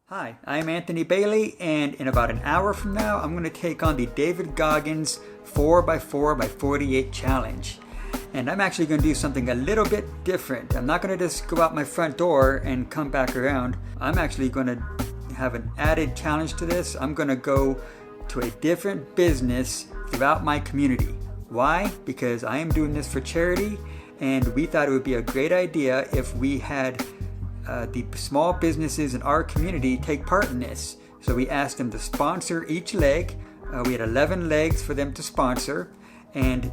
Hi, I'm Anthony Bailey, and in about an hour from now, I'm going to take on the David Goggins 4x4x48 challenge. And I'm actually going to do something a little bit different. I'm not going to just go out my front door and come back around. I'm actually going to have an added challenge to this. I'm going to go to a different business throughout my community. Why? Because I am doing this for charity, and we thought it would be a great idea if we had the small businesses in our community take part in this. So we asked them to sponsor each leg. We had 11 legs for them to sponsor, and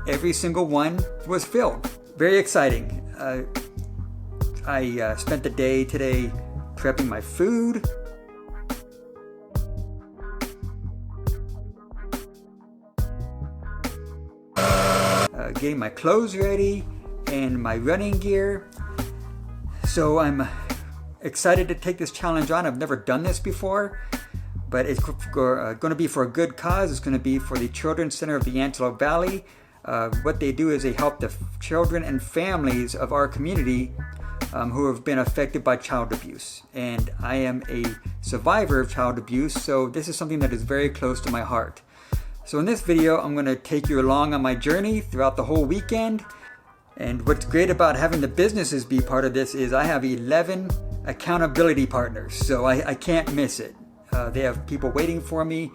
every single one was filled. Very exciting. I spent the day today prepping my food. Getting my clothes ready and my running gear. So I'm excited to take this challenge on. I've never done this before, but it's going to be for a good cause. It's going to be for the Children's Center of the Antelope Valley. What they do is they help the children and families of our community who have been affected by child abuse. And I am a survivor of child abuse, so this is something that is very close to my heart. So in this video, I'm going to take you along on my journey throughout the whole weekend. And what's great about having the businesses be part of this is I have 11 accountability partners, so I can't miss it. They have people waiting for me,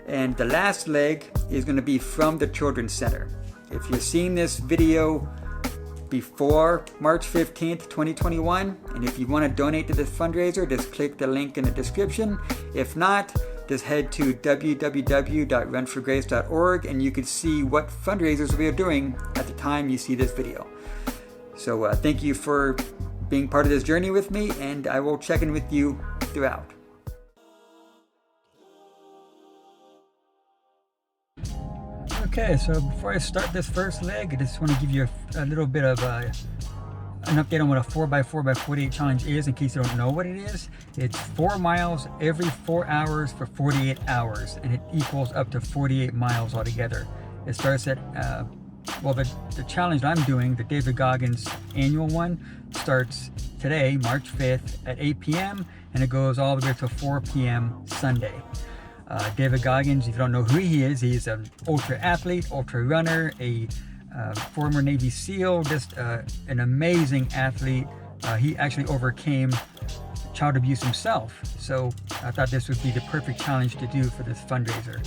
and the last leg is going to be from the Children's Center. If you've seen this video before March 15th, 2021, and if you want to donate to this fundraiser, just click the link in the description. If not, just head to www.runforgrace.org and you can see what fundraisers we are doing at the time you see this video. So thank you for being part of this journey with me, and I will check in with you throughout. Okay, so before I start this first leg, I just want to give you a little bit of an update on what a 4x4x48 challenge is, in case you don't know what it is. It's 4 miles every 4 hours for 48 hours, and it equals up to 48 miles altogether. It starts at, the challenge I'm doing, the David Goggins annual one, starts today, March 5th at 8 p.m. and it goes all the way to 4 p.m. Sunday. David Goggins, if you don't know who he is, he's an ultra athlete, ultra runner, a former Navy SEAL, just an amazing athlete. He actually overcame child abuse himself, so I thought this would be the perfect challenge to do for this fundraiser.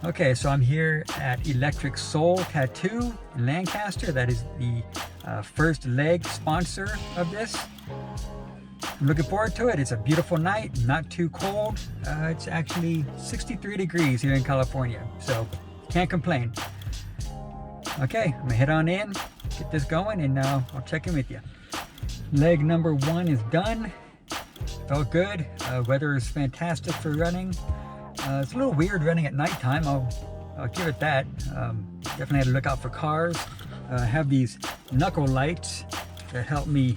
Okay, so I'm here at Electric Soul Tattoo in Lancaster. That is the first leg sponsor of this. I'm looking forward to it. It's a beautiful night, not too cold. It's actually 63 degrees here in California, so can't complain. Okay, I'm gonna head on in, get this going, and I'll check in with you. Leg number 1 is done. Felt good. Weather is fantastic for running. It's a little weird running at nighttime. I'll give it that. Definitely had to look out for cars. I have these knuckle lights that help me,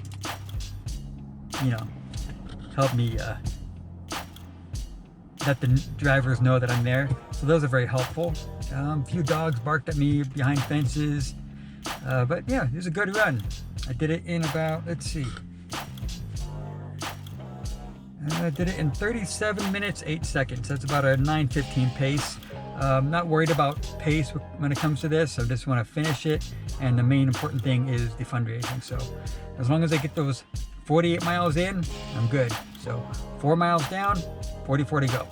let the drivers know that I'm there. So those are very helpful. A few dogs barked at me behind fences, but yeah, it was a good run. I did it in about, let's see, I did it in 37 minutes 8 seconds. That's about a 9:15 pace. I'm not worried about pace when it comes to this. I just want to finish it, and the main important thing is the fundraising. So as long as I get those 48 miles in, I'm good. So 4 miles down, 44 to go.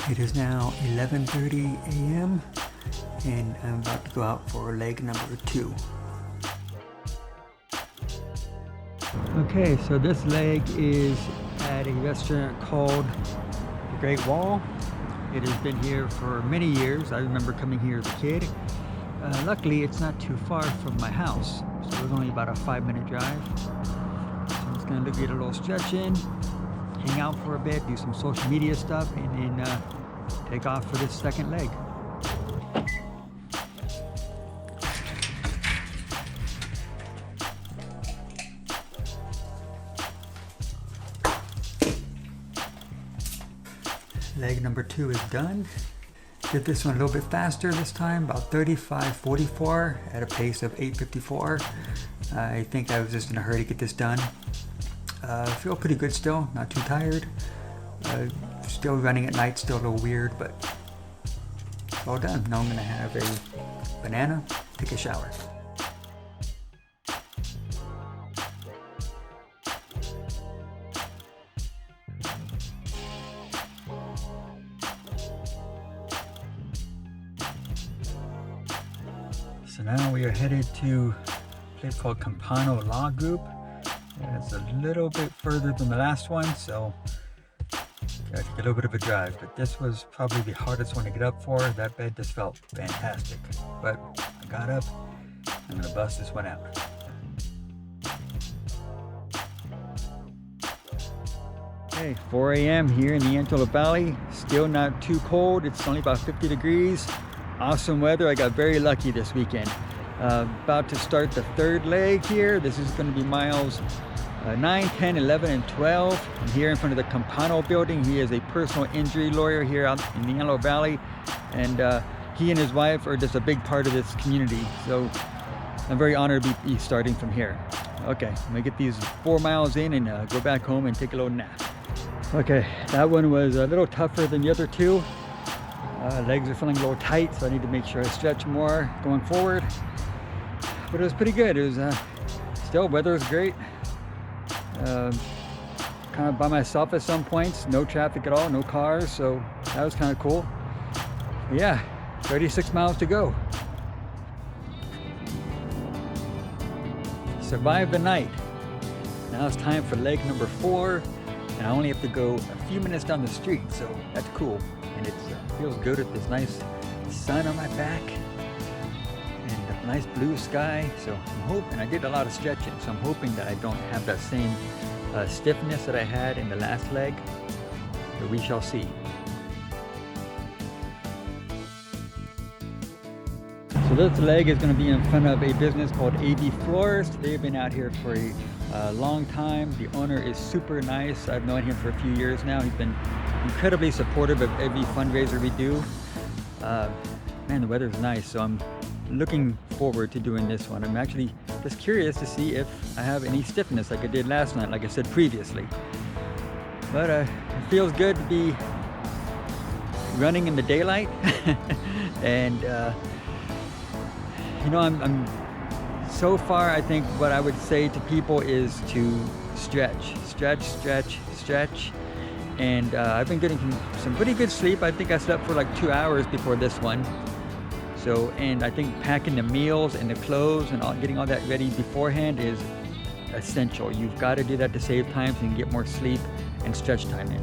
It is now 11:30 a.m. and I'm about to go out for leg number 2. Okay, so this leg is at a restaurant called The Great Wall. It has been here for many years. I remember coming here as a kid. Luckily, it's not too far from my house, so it was only about a 5-minute drive. So I'm just gonna get a little stretch in, hang out for a bit, do some social media stuff, and then take off for this second leg. Leg number 2 is done. Did this one a little bit faster this time, about 35:44 at a pace of 8:54. I think I was just in a hurry to get this done. Feel pretty good still, not too tired. Still running at night, still a little weird, but it's all done. Now I'm gonna have a banana, take a shower. So now we are headed to a place called Campano Law Group. It's a little bit further than the last one, so gotta take a little bit of a drive. But this was probably the hardest one to get up for. That bed just felt fantastic. But I got up, I'm gonna bust this one out. Okay, 4 a.m. here in the Antelope Valley. Still not too cold. It's only about 50 degrees. Awesome weather. I got very lucky this weekend. About to start the third leg here. This is going to be miles 9, 10, 11, and 12. I'm here in front of the Campano building. He is a personal injury lawyer here out in the Antelope Valley. And he and his wife are just a big part of this community. So I'm very honored to be starting from here. Okay, I'm going to get these 4 miles in and go back home and take a little nap. Okay, that one was a little tougher than the other two. Legs are feeling a little tight, so I need to make sure I stretch more going forward. But it was pretty good. It was still, weather was great. Kind of by myself at some points, no traffic at all, no cars, so that was kind of cool. But yeah, 36 miles to go. Survived the night. Now it's time for leg number 4, and I only have to go a few minutes down the street, so that's cool. And it feels good with this nice sun on my back and a nice blue sky. So I'm hoping, I did a lot of stretching, so I'm hoping that I don't have that same stiffness that I had in the last leg, but we shall see. So this leg is going to be in front of a business called Florist. They've been out here for a long time. The owner is super nice. I've known him for a few years now. He's been incredibly supportive of every fundraiser we do. Man, the weather's nice, so I'm looking forward to doing this one. I'm actually just curious to see if I have any stiffness like I did last night, like I said previously. But it feels good to be running in the daylight. And you know, I'm so far, I think what I would say to people is to stretch. And I've been getting some pretty good sleep. I think I slept for like 2 hours before this one. So, and I think packing the meals and the clothes and getting all that ready beforehand is essential. You've got to do that to save time so you can get more sleep and stretch time in.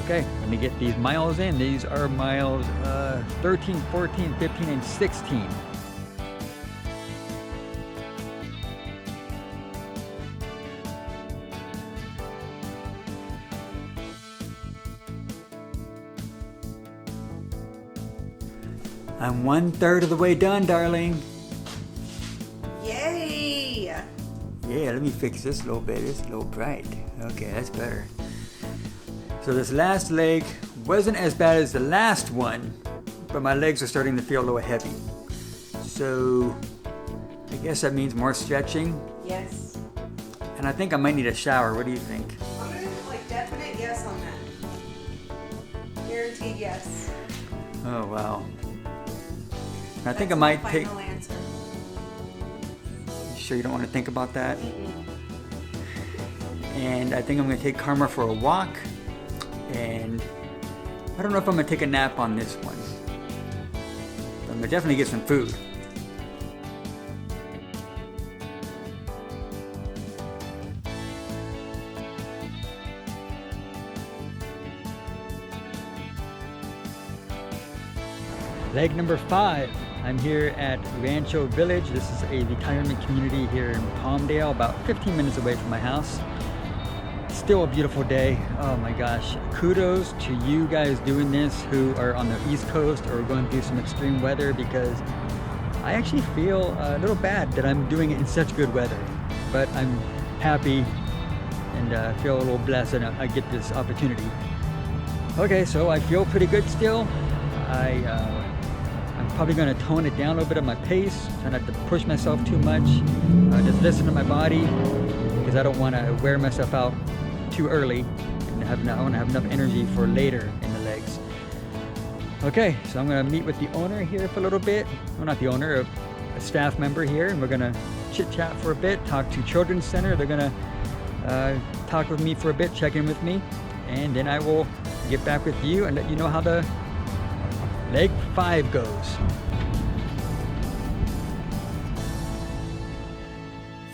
Okay, let me get these miles in. These are miles 13, 14, 15, and 16. I'm 1/3 of the way done, darling. Yay! Yeah, let me fix this a little bit. It's a little bright. Okay, that's better. So this last leg wasn't as bad as the last one, but my legs are starting to feel a little heavy. So I guess that means more stretching. Yes. And I think I might need a shower. What do you think? I'm gonna like definite yes on that. Guaranteed yes. Oh, wow. I think That's I might my take... final answer. You sure you don't want to think about that? And I think I'm going to take Karma for a walk. And I don't know if I'm going to take a nap on this one. But I'm going to definitely get some food. Leg number 5. I'm here at Rancho Village. This is a retirement community here in Palmdale, about 15 minutes away from my house. Still a beautiful day. Oh my gosh. Kudos to you guys doing this who are on the East Coast or going through some extreme weather, because I actually feel a little bad that I'm doing it in such good weather. But I'm happy and feel a little blessed that I get this opportunity. Okay, so I feel pretty good still. I'm probably going to tone it down a little bit of my pace, try not to push myself too much, just listen to my body, because I don't want to wear myself out too early, and I want to have enough energy for later in the legs. Okay, so I'm going to meet with the owner here for a little bit. Well, not the owner, a staff member here, and we're going to chit chat for a bit, talk to Children's Center. They're going to talk with me for a bit, check in with me, and then I will get back with you and let you know how the leg 5 goes.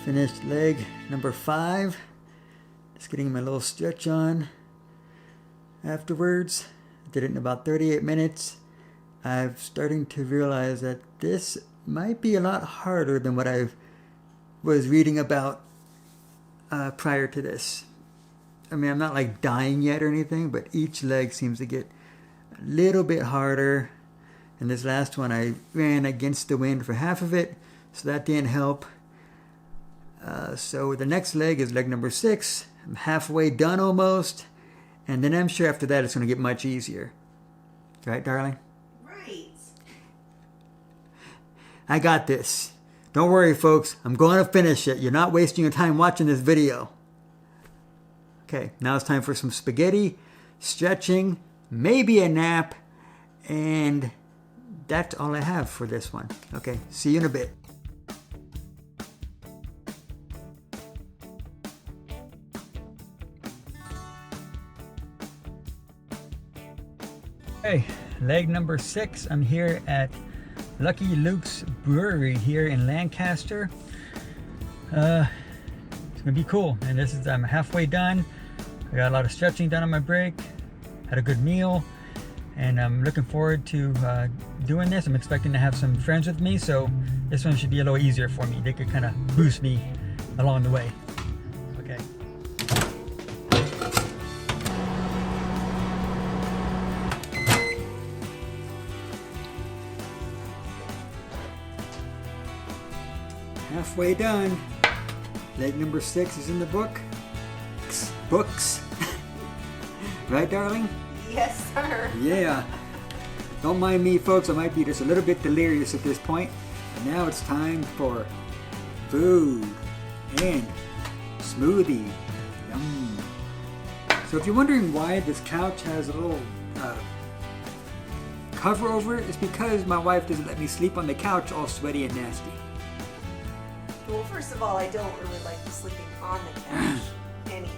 Finished leg number 5. Just getting my little stretch on afterwards. Did it in about 38 minutes. I'm starting to realize that this might be a lot harder than what I was reading about prior to this. I mean, I'm not like dying yet or anything, but each leg seems to get a little bit harder. And this last one, I ran against the wind for half of it, so that didn't help. So the next leg is leg number 6. I'm halfway done almost. And then I'm sure after that it's going to get much easier. Right, darling? Right. I got this. Don't worry, folks. I'm going to finish it. You're not wasting your time watching this video. Okay, now it's time for some spaghetti, stretching, maybe a nap, and that's all I have for this one. Okay, see you in a bit. Hey, leg number 6. I'm here at Lucky Luke's Brewery here in Lancaster. It's gonna be cool, and I'm halfway done. I got a lot of stretching done on my break, had a good meal, and I'm looking forward to doing this. I'm expecting to have some friends with me, so this one should be a little easier for me. They could kind of boost me along the way. Okay. Halfway done. Leg number 6 is in the book. Books. Right, darling? Yes, sir. Yeah. Don't mind me, folks. I might be just a little bit delirious at this point. And now it's time for food and smoothie. Yum. So if you're wondering why this couch has a little cover over it, it's because my wife doesn't let me sleep on the couch all sweaty and nasty. Well, first of all, I don't really like sleeping on the couch anyhow.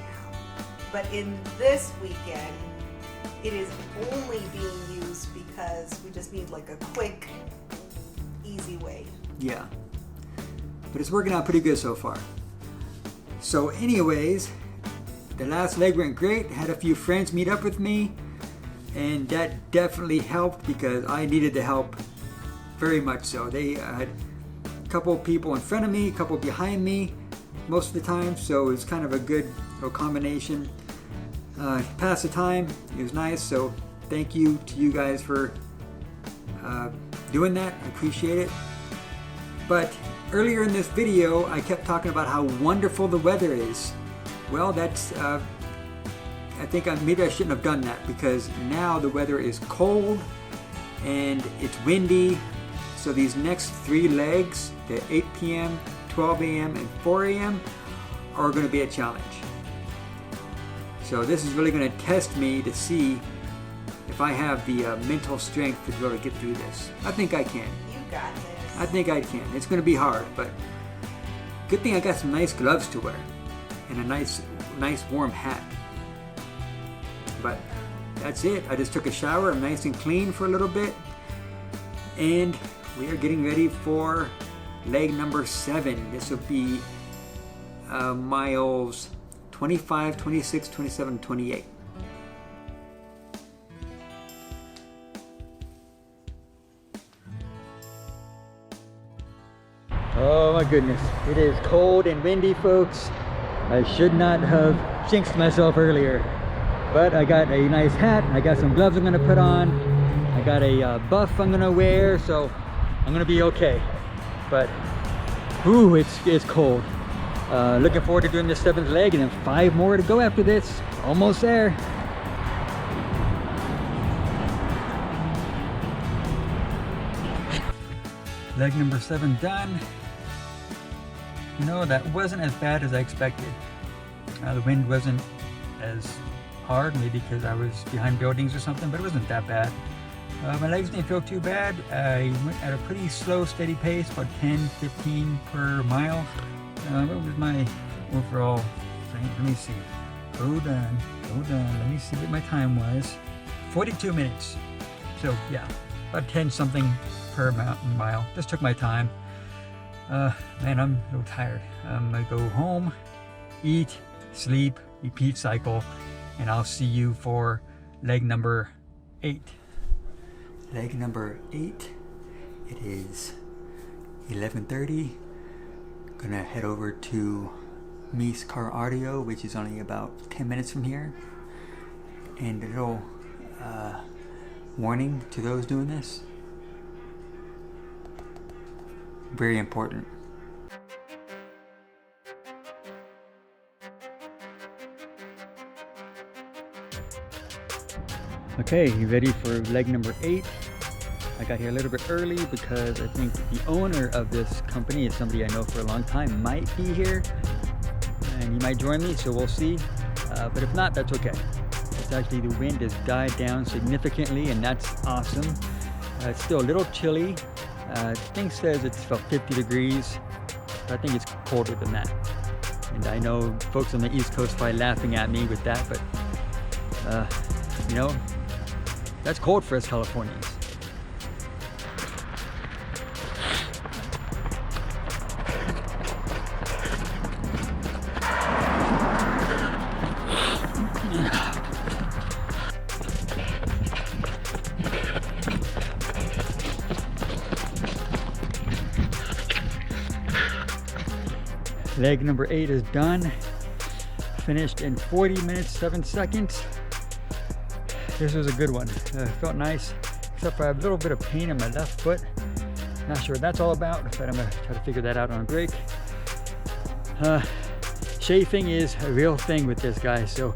But in this weekend, it is only being used because we just need like a quick, easy way. Yeah. But it's working out pretty good so far. So anyways, the last leg went great. Had a few friends meet up with me, and that definitely helped because I needed the help very much so. They had a couple people in front of me, a couple behind me most of the time, so it was kind of a good little combination. Pass the time, it was nice, so thank you to you guys for doing that. I appreciate it. But earlier in this video, I kept talking about how wonderful the weather is. Well, that's I think maybe I shouldn't have done that, because now the weather is cold and it's windy. So these next 3 legs, the 8 p.m., 12 a.m., and 4 a.m. are going to be a challenge. So this is really going to test me to see if I have the mental strength to be able to get through this. I think I can. You got this. I think I can. It's going to be hard, but good thing I got some nice gloves to wear and a nice warm hat. But that's it. I just took a shower. I'm nice and clean for a little bit, and we are getting ready for leg number 7. This will be miles 25, 26, 27, 28. Oh my goodness, it is cold and windy, folks. I should not have jinxed myself earlier, but I got a nice hat, I got some gloves I'm gonna put on, I got a buff I'm gonna wear, so I'm gonna be okay. But ooh, it's cold. Looking forward to doing this 7th leg, and then 5 more to go after this. Almost there. Leg number 7 done. You know, that wasn't as bad as I expected. The wind wasn't as hard, maybe because I was behind buildings or something, but it wasn't that bad. My legs didn't feel too bad. I went at a pretty slow, steady pace, about 10-15 per mile. What was my overall thing? Let me see. Hold on. Let me see what my time was. 42 minutes. So yeah, about 10 something per mile. Just took my time. Man, I'm a little tired. I'm gonna go home, eat, sleep, repeat cycle, and I'll see you for leg number 8. Leg number 8. It is 11:30. Gonna head over to Meece Car Audio, which is only about 10 minutes from here. And a little warning to those doing this. Very important. Okay, you ready for leg number 8? I got here a little bit early because I think the owner of this company is somebody I know for a long time, might be here, and he might join me, so we'll see. But if not, that's okay. It's actually, the wind has died down significantly, and that's awesome. It's still a little chilly. Thing says it's about 50 degrees, but I think it's colder than that. And I know folks on the East Coast probably laughing at me with that, but you know, that's cold for us Californians. Leg number 8 is done. Finished in 40 minutes, 7 seconds. This was a good one. Felt nice, except for I have a little bit of pain in my left foot. Not sure what that's all about, but I'm gonna try to figure that out on a break. Chafing is a real thing with this guy, so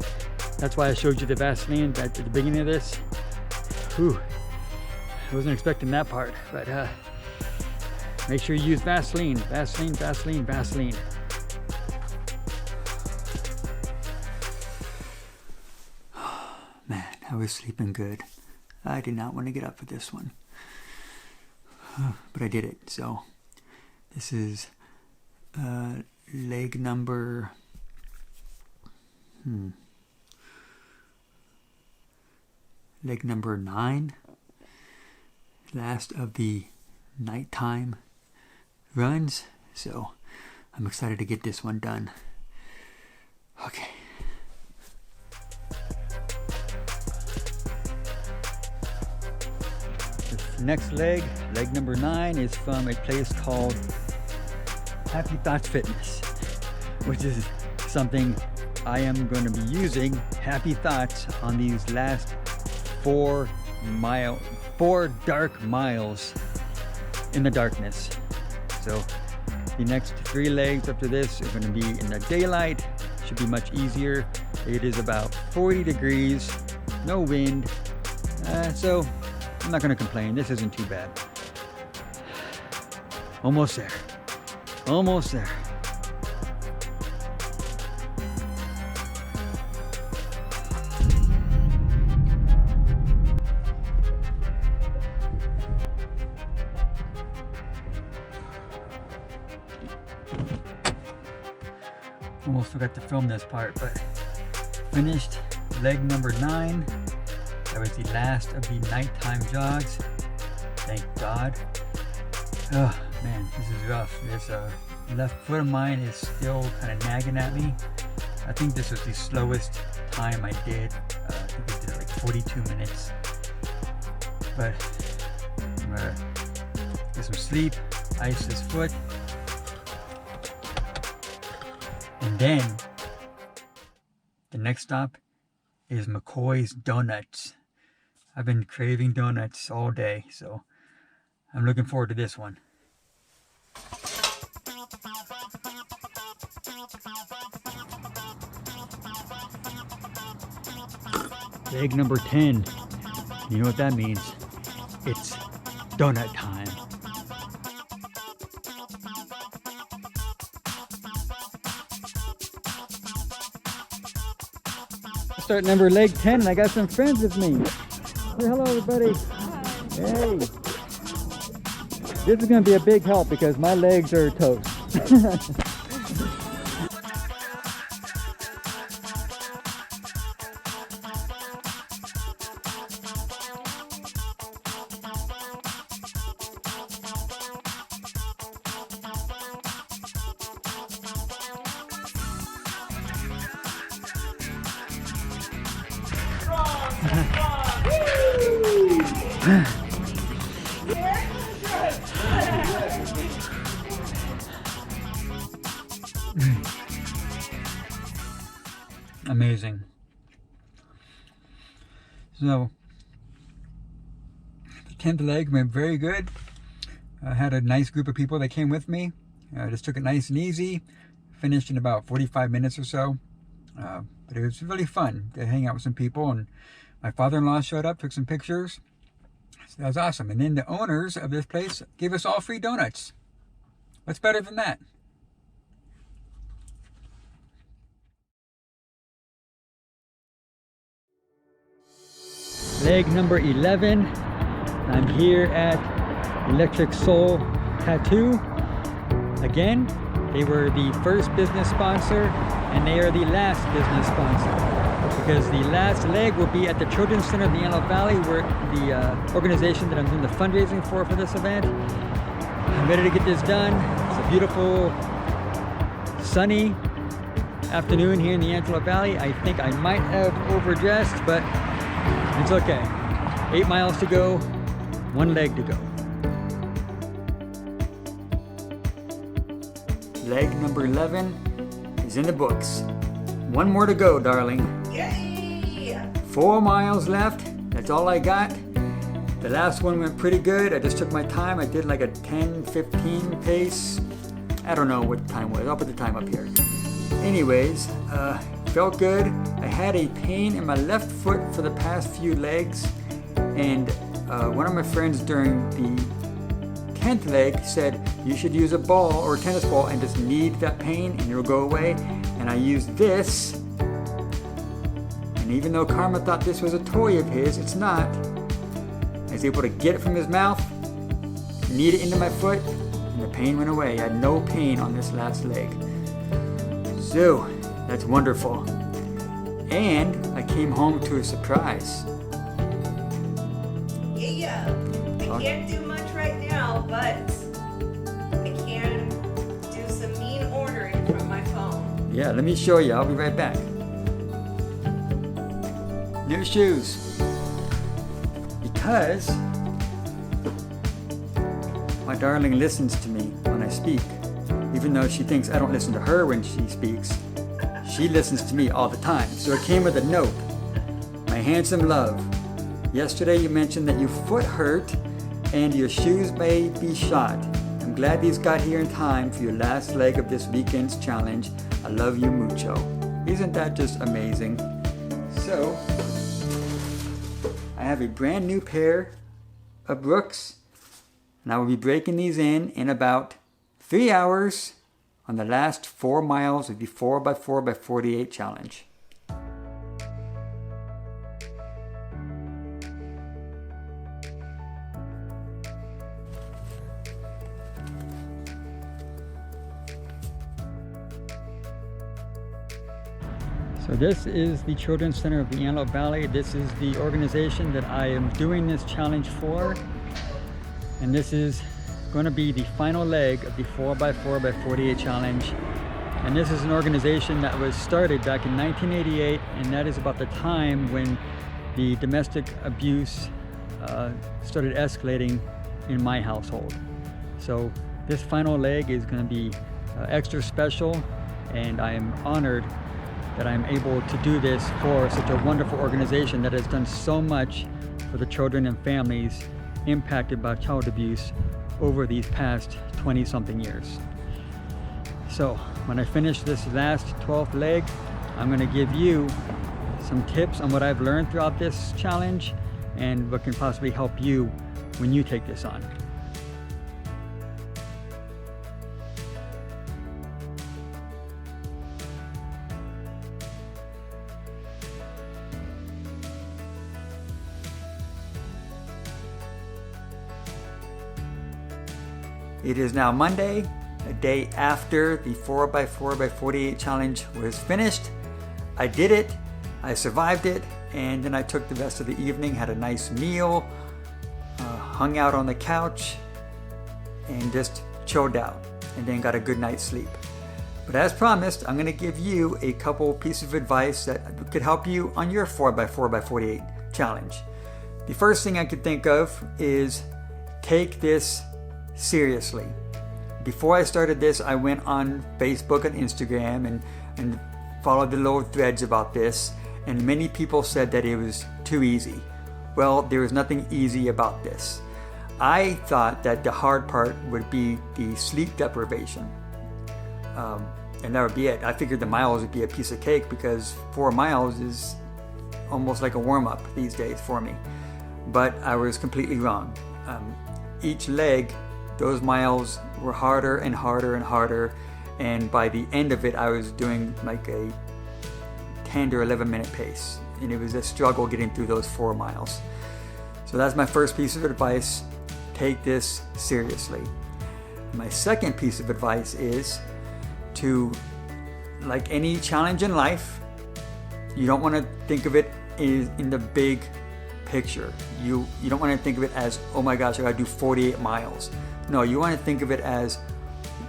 that's why I showed you the Vaseline at the beginning of this. Whew, I wasn't expecting that part, but make sure you use Vaseline, Vaseline, Vaseline, Vaseline. Man, I was sleeping good. I did not want to get up for this one, but I did it. So this is leg number leg number 9, last of the nighttime runs. So I'm excited to get this one done. Okay. Next leg, leg number 9, is from a place called Happy Thoughts Fitness, which is something I am going to be using. Happy Thoughts on these last 4 dark miles in the darkness. So the next 3 legs after this are going to be in the daylight. Should be much easier. It is about 40 degrees, no wind, so I'm not going to complain. This isn't too bad. Almost there. Almost there. Almost forgot to film this part, but finished leg number 9. That was the last of the nighttime jogs. Thank God. Oh man, this is rough. This left foot of mine is still kind of nagging at me. I think this was the slowest time I did. I think I did like 42 minutes. But I'm gonna get some sleep, ice this foot, and then the next stop is McCoy's Donuts. I've been craving donuts all day, so I'm looking forward to this one. Leg number 10. You know what that means? It's donut time. start number leg 10 and I got some friends with me. Say hello everybody. Hey. This is going to be a big help because my legs are toast. Amazing. So the 10th leg went very good. I had a nice group of people that came with me. I just took it nice and easy. Finished in about 45 minutes or so. But it was really fun to hang out with some people, and my father-in-law showed up, took some pictures. So that was awesome. And then the owners of this place gave us all free donuts. What's better than that? Leg number 11. I'm here at Electric Soul Tattoo. Again, they were the first business sponsor and they are the last business sponsor, because the last leg will be at the Children's Center of the Antelope Valley, where the organization that I'm doing the fundraising for this event. I'm ready to get this done. It's a beautiful sunny afternoon here in the Antelope Valley. I think I might have overdressed, but it's okay. 8 miles to go, 1 leg to go. Leg number 11 is in the books. 1 more to go, darling. Yay! 4 miles left. That's all I got. The last one went pretty good. I just took my time. I did like a 10-15 pace. I don't know what the time was. I'll put the time up here. Anyways, felt good. I had a pain in my left foot for the past few legs, and one of my friends during the 10th leg said you should use a ball or a tennis ball and just knead that pain and it'll go away. And I used this, and even though Karma thought this was a toy of his, it's not. I was able to get it from his mouth, knead it into my foot, and the pain went away. I had no pain on this last leg. So that's wonderful. And I came home to a surprise. Yeah. I can't do much right now, but I can do some mean ordering from my phone. Yeah, let me show you. I'll be right back. New shoes. Because my darling listens to me when I speak. Even though she thinks I don't listen to her when she speaks, she listens to me all the time. So it came with a note. My handsome love, yesterday you mentioned that your foot hurt and your shoes may be shot. I'm glad these got here in time for your last leg of this weekend's challenge. I love you mucho. Isn't that just amazing? So, I have a brand new pair of Brooks, and I will be breaking these in about 3 hours on the last 4 miles of the 4x4x48 challenge. So this is the Children's Center of the Antelope Valley. This is the organization that I am doing this challenge for. And this is going to be the final leg of the 4x4x48 challenge. And this is an organization that was started back in 1988, and that is about the time when the domestic abuse started escalating in my household. So this final leg is going to be extra special, and I am honored that I'm able to do this for such a wonderful organization that has done so much for the children and families impacted by child abuse over these past 20-something years. So when I finish this last 12th leg, I'm going to give you some tips on what I've learned throughout this challenge and what can possibly help you when you take this on. It is now Monday, a day after the 4x4x48 challenge was finished. I did it, I survived it, and then I took the rest of the evening, had a nice meal, hung out on the couch, and just chilled out, and then got a good night's sleep. But as promised, I'm going to give you a couple pieces of advice that could help you on your 4x4x48 challenge. The first thing I could think of is take this seriously. Before I started this, I went on Facebook and Instagram and followed the little threads about this, and many people said that it was too easy. Well, there was nothing easy about this. I thought that the hard part would be the sleep deprivation. And that would be it. I figured the miles would be a piece of cake because 4 miles is almost like a warm-up these days for me. But I was completely wrong. Each leg, those miles were harder and harder and harder, and by the end of it I was doing like a 10 to 11 minute pace, and it was a struggle getting through those 4 miles. So that's my first piece of advice. Take this seriously. My second piece of advice is to, like any challenge in life, you don't want to think of it in the big picture. You don't want to think of it as, oh my gosh, I gotta do 48 miles. No, you want to think of it as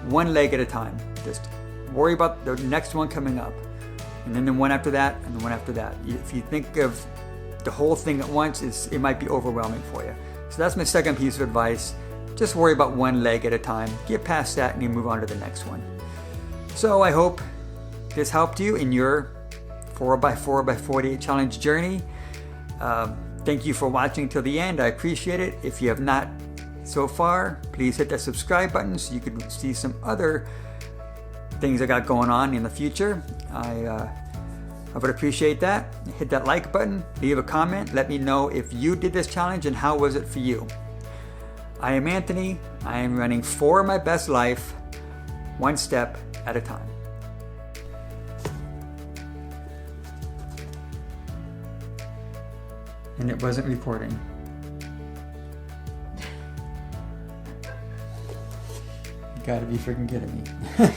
one leg at a time. Just worry about the next one coming up, and then the one after that, and the one after that. If you think of the whole thing at once, it might be overwhelming for you. So that's my second piece of advice. Just worry about one leg at a time. Get past that and you move on to the next one. So I hope this helped you in your 4x4x48 challenge journey. Thank you for watching till the end. I appreciate it. If you have not so far, please hit that subscribe button so you can see some other things I got going on in the future. I would appreciate that. Hit that like button, leave a comment, let me know if you did this challenge and how was it for you. I am Anthony. I am running for my best life, one step at a time. And it wasn't recording. You gotta be freaking kidding me.